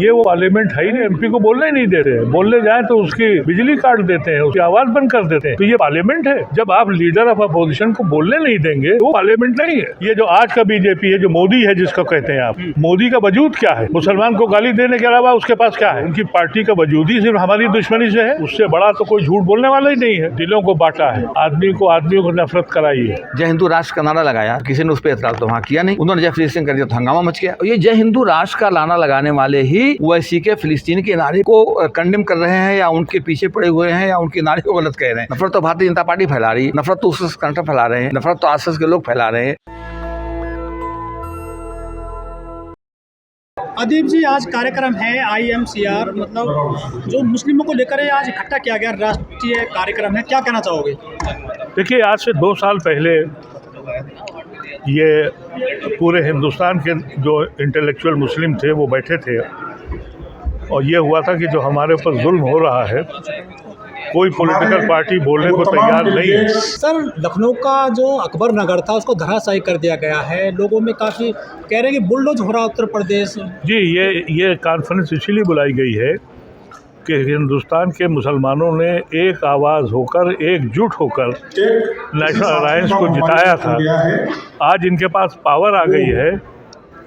ये वो पार्लियामेंट है ही नहीं, एमपी को बोलने ही नहीं देते हैं। बोलने जाए तो उसकी बिजली काट देते हैं, उसकी आवाज बंद कर देते हैं। तो ये पार्लियामेंट है? जब आप लीडर ऑफ अपोजिशन को बोलने नहीं देंगे तो वो पार्लियामेंट नहीं है। ये जो आज का बीजेपी है, जो मोदी है जिसको कहते हैं आप, मोदी का वजूद क्या है? मुसलमान को गाली देने के अलावा उसके पास क्या है? उनकी पार्टी का वजूद ही सिर्फ हमारी दुश्मनी से है। उससे बड़ा तो कोई झूठ बोलने वाला ही नहीं है। दिलों को बांटा है, आदमियों को नफरत कराई है। जय हिंदू राष्ट्र का नारा लगाया, किसी ने उस पर एतराज तो वहाँ किया नहीं। उन्होंने जय फिलिस्तीन कर दिया तो हंगामा मच गया। ये जय हिंदू राष्ट्र का नारा लगाने वाले ही ओवैसी के फिलिस्तीन के नारे को कंडेम कर रहे हैं, या उनके पीछे पड़े हुए हैं, या उनके नारे को गलत कह रहे हैं। नफरत तो भारतीय जनता पार्टी फैला रही है, नफरत तो उस कंट्री फैला रहे हैं, नफरत तो आसपास के लोग फैला रहे हैं। अदीप जी, आज कार्यक्रम है IMCR, मतलब जो मुस्लिमों को लेकर आज इकट्ठा किया गया राष्ट्रीय कार्यक्रम है, क्या कहना चाहोगे? देखिए, आज से 2 साल पहले ये पूरे हिंदुस्तान के जो इंटेलेक्चुअल मुस्लिम थे वो बैठे थे, और ये हुआ था कि जो हमारे ऊपर जुल्म हो रहा है, कोई पॉलिटिकल पार्टी बोलने को तैयार नहीं है। सर, लखनऊ का जो अकबर नगर था उसको धराशायी कर दिया गया है। लोगों में काफ़ी कह रहे हैं कि बुलडोज हो रहा है उत्तर प्रदेश। जी, ये कॉन्फ्रेंस इसीलिए बुलाई गई है कि हिंदुस्तान के मुसलमानों ने एक आवाज़ होकर, एकजुट होकर नेशनल अलायंस को जिताया था। आज इनके पास पावर आ गई है,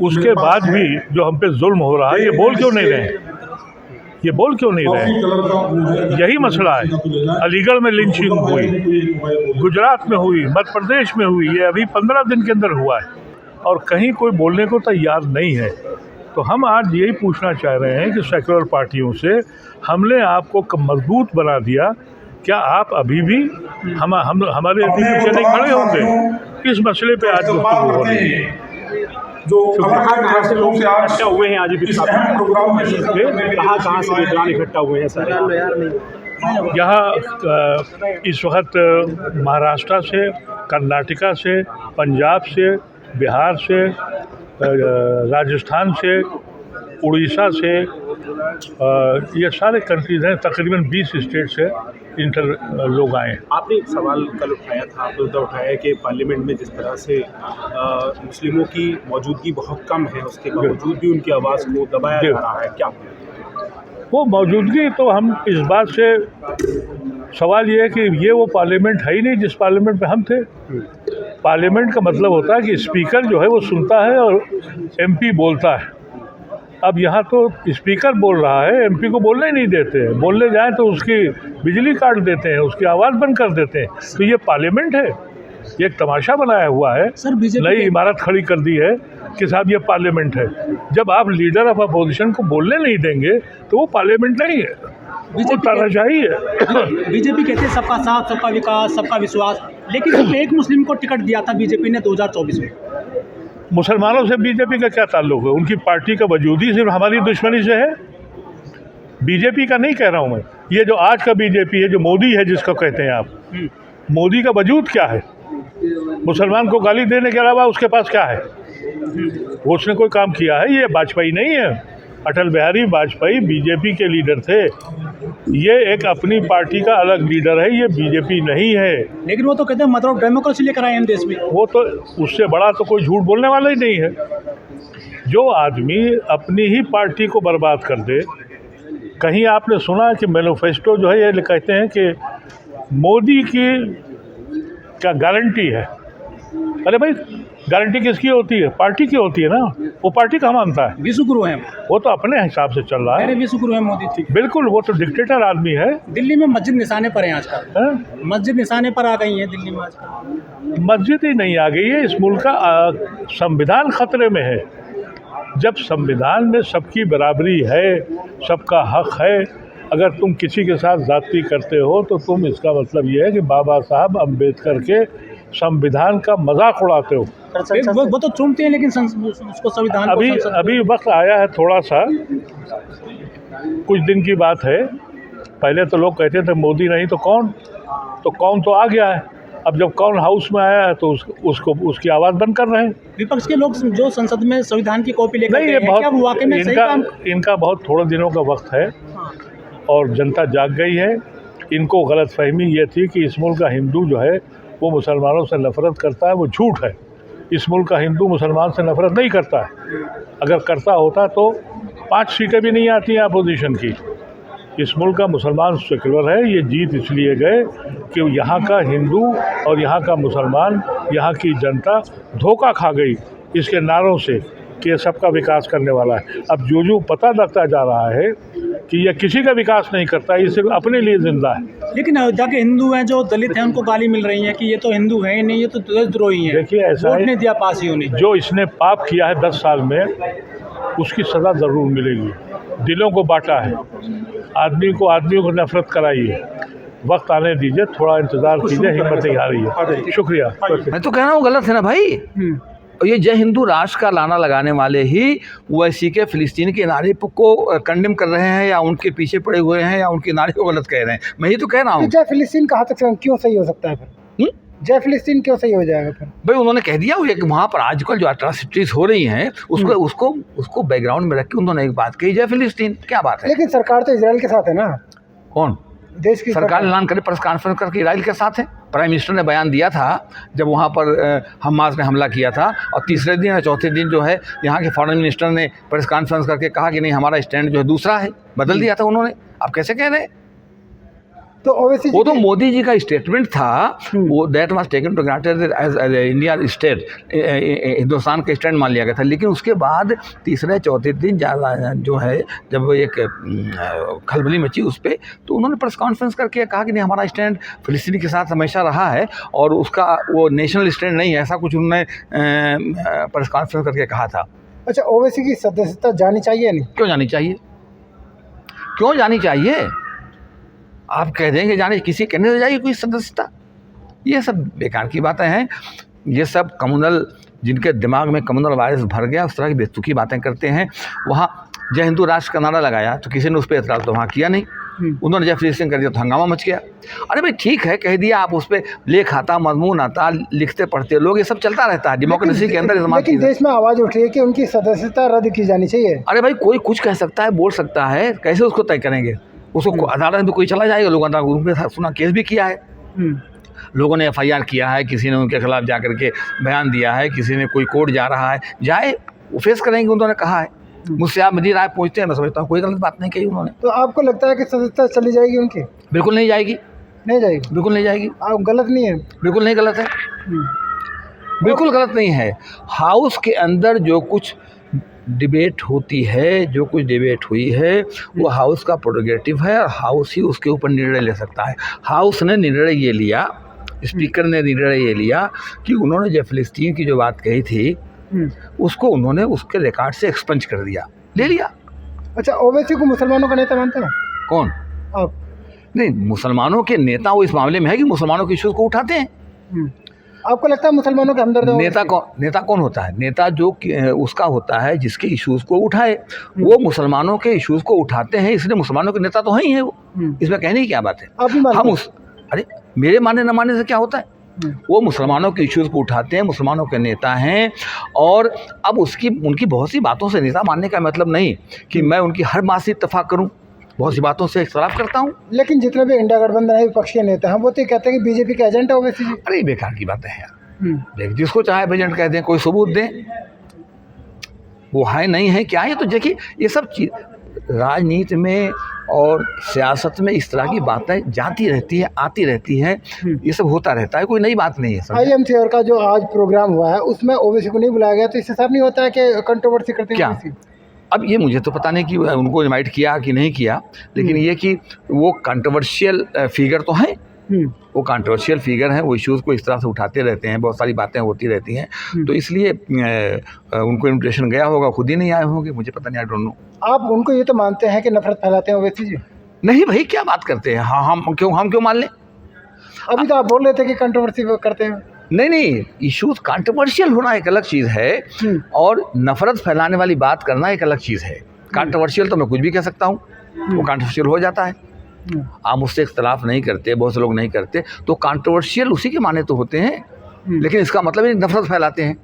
उसके बाद भी जो हम पे जुल्म हो रहा है, ये बोल क्यों नहीं रहे? ये बोल क्यों नहीं रहे? यही मसला है। अलीगढ़ में लिंचिंग हुई, गुजरात में हुई, मध्य प्रदेश में हुई, ये अभी 15 दिन के अंदर हुआ है, और कहीं कोई बोलने को तैयार नहीं है। तो हम आज यही पूछना चाह रहे हैं कि सेक्युलर पार्टियों से हमने आपको मजबूत बना दिया, क्या आप अभी भी हमारे पीछे नहीं खड़े होंगे? इस मसले पे आज गुफ्तगू हो रही है। जो कहाँ से लोग इकट्ठा हुए हैं आज प्रोग्राम में, कहाँ से विद्वान इकट्ठा हुए हैं सर? यहाँ इस वक्त महाराष्ट्र से, कर्नाटका से, पंजाब से, बिहार से, राजस्थान से, उड़ीसा से, ये सारे कंट्रीज हैं। तकरीबन 20 स्टेट से लोग आए हैं। आपने एक सवाल कल उठाया था, आपने मुद्दा उठाया कि पार्लियामेंट में जिस तरह से मुस्लिमों की मौजूदगी बहुत कम है, उसके बावजूद भी उनकी आवाज़ को दबाया जा रहा है, क्या वो मौजूदगी? तो हम इस बात से सवाल ये है कि ये वो पार्लियामेंट है ही नहीं जिस पार्लियामेंट में हम थे। पार्लियामेंट का मतलब होता है कि स्पीकर जो है वो सुनता है और MP बोलता है। अब यहाँ तो स्पीकर बोल रहा है, MP को बोलने ही नहीं देते हैं। बोलने जाए तो उसकी बिजली काट देते हैं, उसकी आवाज़ बंद कर देते हैं। तो ये पार्लियामेंट है? ये एक तमाशा बनाया हुआ है, नई इमारत खड़ी कर दी है कि साहब ये पार्लियामेंट है। जब आप लीडर ऑफ अपोजिशन को बोलने नहीं देंगे तो वो पार्लियामेंट नहीं है, वो तानाशाही है। बीजेपी कहते हैं सबका साथ, सबका विकास, सबका विश्वास, लेकिन सिर्फ एक मुस्लिम को टिकट दिया था बीजेपी ने 2024 में। मुसलमानों से बीजेपी का क्या ताल्लुक है? उनकी पार्टी का वजूद ही सिर्फ हमारी दुश्मनी से है। बीजेपी का नहीं कह रहा हूँ मैं, ये जो आज का बीजेपी है, जो मोदी है जिसको कहते हैं आप, मोदी का वजूद क्या है? मुसलमान को गाली देने के अलावा उसके पास क्या है? वो उसने कोई काम किया है? ये वाजपेयी नहीं है, अटल बिहारी वाजपेयी बीजेपी के लीडर थे। ये एक अपनी पार्टी का अलग लीडर है, ये बीजेपी नहीं है। लेकिन वो तो कहते हैं मदर ऑफ डेमोक्रेसी लेकर आए हैं देश में। वो तो उससे बड़ा तो कोई झूठ बोलने वाला ही नहीं है। जो आदमी अपनी ही पार्टी को बर्बाद कर दे, कहीं आपने सुना कि मैनिफेस्टो जो है ये कहते हैं कि मोदी की क्या गारंटी है? अरे भाई, गारंटी किसकी होती है? पार्टी की होती है ना। वो पार्टी कहाँ मानता है? विश्वगुरु हैं वो तो अपने हिसाब से चल रहा है। विश्वगुरु हैं मोदी, ठीक। बिल्कुल, वो तो डिक्टेटर आदमी है। दिल्ली में मस्जिद निशाने पर है आजकल, मस्जिद निशाने पर आ गई है दिल्ली में आजकल। मस्जिद ही नहीं आ गई है, इस मुल्क का संविधान खतरे में है। जब संविधान में सबकी बराबरी है, सबका हक है, अगर तुम किसी के साथ ज़्यादती करते हो तो तुम, इसका मतलब ये है कि बाबा साहब अम्बेडकर के संविधान का मजाक उड़ाते हो। वो तो चूमते हैं, लेकिन उसको संविधान अभी वक्त आया है थोड़ा सा, कुछ दिन की बात है। पहले तो लोग कहते थे मोदी नहीं तो कौन तो आ गया है। अब जब कौन हाउस में आया है तो उसको उसकी आवाज़ बंद कर रहे हैं। विपक्ष के लोग जो संसद में संविधान की कॉपी लेकर नहीं, ये बहुत इनका बहुत थोड़े दिनों का वक्त है, और जनता जाग गई है। इनको गलतफहमी ये थी कि इस मुल्क का हिंदू जो है वो मुसलमानों से नफरत करता है, वो झूठ है। इस मुल्क का हिंदू मुसलमान से नफरत नहीं करता है। अगर करता होता तो 5 सीटें भी नहीं आती हैं अपोजिशन की। इस मुल्क का मुसलमान सेकुलर है। ये जीत इसलिए गए कि यहाँ का हिंदू और यहाँ का मुसलमान, यहाँ की जनता धोखा खा गई इसके नारों से कि ये सबका विकास करने वाला है। अब जो पता लगता जा रहा है कि यह किसी का विकास नहीं करता, ये सिर्फ अपने लिए जिंदा है। लेकिन अयोध्या के हिंदू हैं जो दलित हैं, उनको गाली मिल रही है कि ये तो हिंदू है ही नहीं, ये तो देशद्रोही है। देखिए, ऐसा वोट है, नहीं दिया पासियों ने। जो इसने पाप किया है 10 साल में, उसकी सज़ा ज़रूर मिलेगी। दिलों को बांटा है, आदमियों को नफरत कराई है। वक्त आने दीजिए, थोड़ा इंतजार कीजिए, हिम्मत नहीं आ रही है। शुक्रिया। मैं तो कह रहा हूँ गलत है ना भाई। और ये जय हिंदू राष्ट्र का लाना लगाने वाले ही ओवैसी के फिलिस्तीन के नारे को कंडेम कर रहे हैं, या उनके पीछे पड़े हुए हैं, या उनके नारे को गलत कह रहे हैं। मैं ही तो कह रहा हूँ। जय फिलिस्तीन कहाँ तक क्यों सही हो सकता है फिर? जय फिलिस्तीन क्यों सही हो जाएगा फिर? भाई उन्होंने कह दिया हुआ कि वहाँ पर आजकल जो अट्रॉसिटीज हो रही हैं उसको बैकग्राउंड में रख के उन्होंने एक बात कही, जय फिलिस्तीन। क्या बात है? लेकिन सरकार तो इजराइल के साथ है ना। कौन? देश की सरकार ऐलान करे, प्रेस कॉन्फ्रेंस करके इजराइल के साथ है। प्राइम मिनिस्टर ने बयान दिया था जब वहाँ पर हमास ने हमला किया था, और तीसरे दिन या चौथे दिन जो है यहाँ के फॉरेन मिनिस्टर ने प्रेस कॉन्फ्रेंस करके कहा कि नहीं, हमारा स्टैंड जो है दूसरा है, बदल दिया था उन्होंने। आप कैसे कह रहे हैं? तो ओवैसी वो तो मोदी जी का स्टेटमेंट था, वो that was taken to granted as India state, Hindustan का स्टैंड मान लिया गया था। लेकिन उसके बाद तीसरे चौथे दिन जो है जब एक खलबली मची उस पर, तो उन्होंने प्रेस कॉन्फ्रेंस करके कहा कि नहीं, हमारा स्टैंड फिलिस्तीनी के साथ हमेशा रहा है और उसका वो नेशनल स्टैंड नहीं है, ऐसा कुछ उन्होंने प्रेस कॉन्फ्रेंस करके कहा था। अच्छा, ओवैसी की सदस्यता जानी चाहिए नहीं? क्यों जानी चाहिए? क्यों जानी चाहिए? आप कह देंगे जाने, किसी कहने से जाएगी कोई सदस्यता? ये सब बेकार की बातें हैं। ये सब कम्युनल, जिनके दिमाग में कम्युनल वायरस भर गया, उस तरह की बेतुकी बातें करते हैं। वहाँ जय हिंदू राष्ट्र का नारा लगाया तो किसी ने उस पर एतराज़ तो वहाँ किया नहीं। उन्होंने जय फिलिस्तीन कर दिया तो हंगामा मच गया। अरे भाई ठीक है, कह दिया, आप उस पर लेख आता, मजमून आता, लिखते पढ़ते लोग, ये सब चलता रहता है डेमोक्रेसी के अंदर। लेकिन देश में आवाज़ उठ रही है कि उनकी सदस्यता रद्द की जानी चाहिए। अरे भाई कोई कुछ कह सकता है, बोल सकता है, कैसे उसको तय करेंगे? उसको अदालत में कोई चला जाएगा, लोगों ने उनके साथ सुना, केस भी किया है, लोगों ने FIR किया है, किसी ने उनके खिलाफ जा करके बयान दिया है, किसी ने कोई कोर्ट जा रहा है, जाए वो फेस करेंगे। उन्होंने कहा है, मुझसे आप मेरी राय पूछते हैं, मैं समझता हूँ कोई गलत बात नहीं कही उन्होंने। तो आपको लगता है कि सदस्यता चली जाएगी उनकी? बिल्कुल नहीं जाएगी। नहीं जाएगी? बिल्कुल नहीं जाएगी। आप गलत नहीं है? बिल्कुल नहीं गलत है, बिल्कुल गलत नहीं है। हाउस के अंदर जो कुछ डिबेट होती है, जो कुछ डिबेट हुई है, वो हाउस का प्रोरोगेटिव है और हाउस ही उसके ऊपर निर्णय ले सकता है। हाउस ने निर्णय ये लिया, स्पीकर ने निर्णय ये लिया कि उन्होंने जो फिलिस्तीन की जो बात कही थी उसको उन्होंने उसके रिकॉर्ड से एक्सपंज कर दिया, ले लिया। अच्छा, ओवैसी को मुसलमानों का नेता मानते हैं? कौन? आप? नहीं, मुसलमानों के नेता वो इस मामले में है कि मुसलमानों के इश्यूज को उठाते हैं। आपको लगता है मुसलमानों के हमदर्द? नेता कौन होता है? नेता जो उसका होता है जिसके इश्यूज को उठाए, वो मुसलमानों के इश्यूज को उठाते हैं, इसलिए मुसलमानों के नेता तो हैं ही है वो। इसमें कहने की क्या बात है? हम अरे मेरे मानने न मानने से क्या होता है? वो मुसलमानों के इश्यूज को उठाते हैं, मुसलमानों के नेता हैं। और अब उनकी बहुत सी बातों से नेता मानने का मतलब नहीं कि मैं उनकी हर बात से इत्तेफाक करूं, बहुत सी बातों से इख्तलाफ करता हूं। लेकिन जितने भी इंडिया गठबंधन है विपक्षी नेता हैं, वो तो कहते हैं कि बीजेपी का एजेंट है ओवैसी जी। अरे बेकार की बातें हैं यार। जिसको चाहे एजेंट कह दें, कोई सबूत दें, वो है नहीं है क्या है। तो देखिए, ये सब चीज राजनीति में और सियासत में इस तरह की बातें जाती रहती है, आती रहती हैं, ये सब होता रहता है, कोई नई बात नहीं है। IMCR का जो आज प्रोग्राम हुआ है उसमें ओवैसी को नहीं बुलाया गया, तो इससे साफ नहीं होता है कि कंट्रोवर्सी करते हैं क्या? अब ये मुझे तो पता नहीं कि उनको इनवाइट किया कि नहीं किया, लेकिन ये कि वो कंट्रोवर्शियल फिगर तो हैं, वो कंट्रोवर्शियल फिगर हैं, वो इश्यूज़ को इस तरह से उठाते रहते हैं, बहुत सारी बातें होती रहती हैं, तो इसलिए उनको इन्विटेशन गया होगा, खुद ही नहीं आए होंगे, मुझे पता नहीं, आई डोंट नो। आप उनको ये तो मानते हैं कि नफरत फैलाते हैं ओवैसी जी? नहीं भाई, क्या बात करते हैं? हाँ, हम क्यों मान लें? अभी तो आप बोल रहे थे कि कंट्रोवर्सी करते हैं। नहीं, इश्यूज कंट्रोवर्शियल होना एक अलग चीज़ है और नफरत फैलाने वाली बात करना एक अलग चीज़ है। कंट्रोवर्शियल तो मैं कुछ भी कह सकता हूँ, वो कंट्रोवर्शियल हो जाता है। आप मुझसे इख्तलाफ नहीं करते, बहुत से लोग नहीं करते, तो कंट्रोवर्शियल उसी के माने तो होते हैं, लेकिन इसका मतलब ये नफरत फैलाते हैं।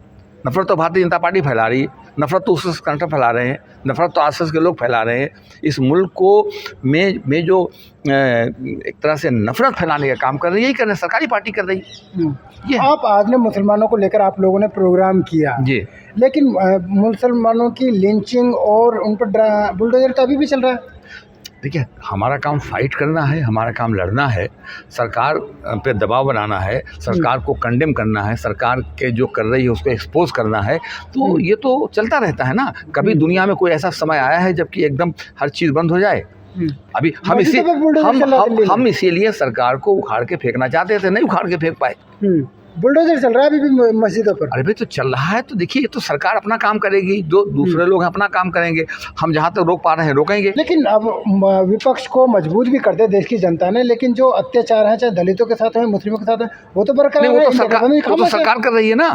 नफरत तो भारतीय जनता पार्टी फैला रही है। नफरत तो उस कंट्र फैला रहे हैं, नफरत तो आसपास के लोग फैला रहे हैं। इस मुल्क को में जो एक तरह से नफरत फैलाने का काम कर रही है, यही कर रहे हैं, सरकारी पार्टी कर रही है। ये आप आज ने मुसलमानों को लेकर आप लोगों ने प्रोग्राम किया जी, लेकिन मुसलमानों की लिंचिंग और उन पर बुलडोजर तो अभी भी चल रहा है। देखिए, हमारा काम फाइट करना है, हमारा काम लड़ना है, सरकार पे दबाव बनाना है, सरकार को कंडेम करना है, सरकार के जो कर रही है उसको एक्सपोज करना है। तो ये तो चलता रहता है ना। कभी दुनिया में कोई ऐसा समय आया है जबकि एकदम हर चीज़ बंद हो जाए? अभी हम इसीलिए सरकार को उखाड़ के फेंकना चाहते थे, नहीं उखाड़ के फेंक पाए। बुलडोजर चल रहा है अभी भी मस्जिदों पर। अरे भाई, तो चल रहा है तो देखिए, ये तो सरकार अपना काम करेगी, जो दूसरे लोग अपना काम करेंगे, हम जहाँ तक रोक पा रहे हैं रोकेंगे। लेकिन अब विपक्ष को मजबूत भी कर दे देश की जनता ने, लेकिन जो अत्याचार है चाहे दलितों के साथ है मुस्लिमों के साथ है वो तो बरकरार है। वो तो सरकार कर रही है ना।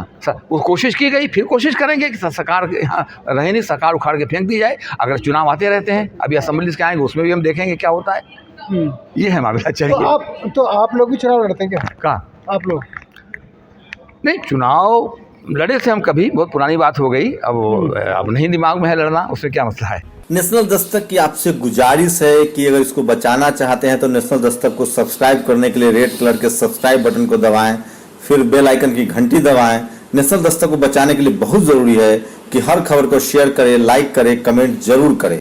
वो कोशिश की गई, फिर कोशिश करेंगे कि सरकार यहाँ रहे नहीं, सरकार उखाड़ के फेंक दी जाए। अगर चुनाव आते रहते हैं, अभी असेंबली के आएंगे, उसमें भी हम देखेंगे क्या होता है। ये है मामला। चाहिए तो आप लोग भी चुनाव लड़ते हैं क्या? कहाँ? आप लोग नहीं, चुनाव लड़े थे हम कभी, बहुत पुरानी बात हो गई। अब नहीं दिमाग में है लड़ना, उसमें क्या मसला है। नेशनल दस्तक की आपसे गुजारिश है कि अगर इसको बचाना चाहते हैं तो नेशनल दस्तक को सब्सक्राइब करने के लिए रेड कलर के सब्सक्राइब बटन को दबाएं, फिर बेल आइकन की घंटी दबाएं। नेशनल दस्तक को बचाने के लिए बहुत जरूरी है कि हर खबर को शेयर करें, लाइक करें, कमेंट जरूर करें।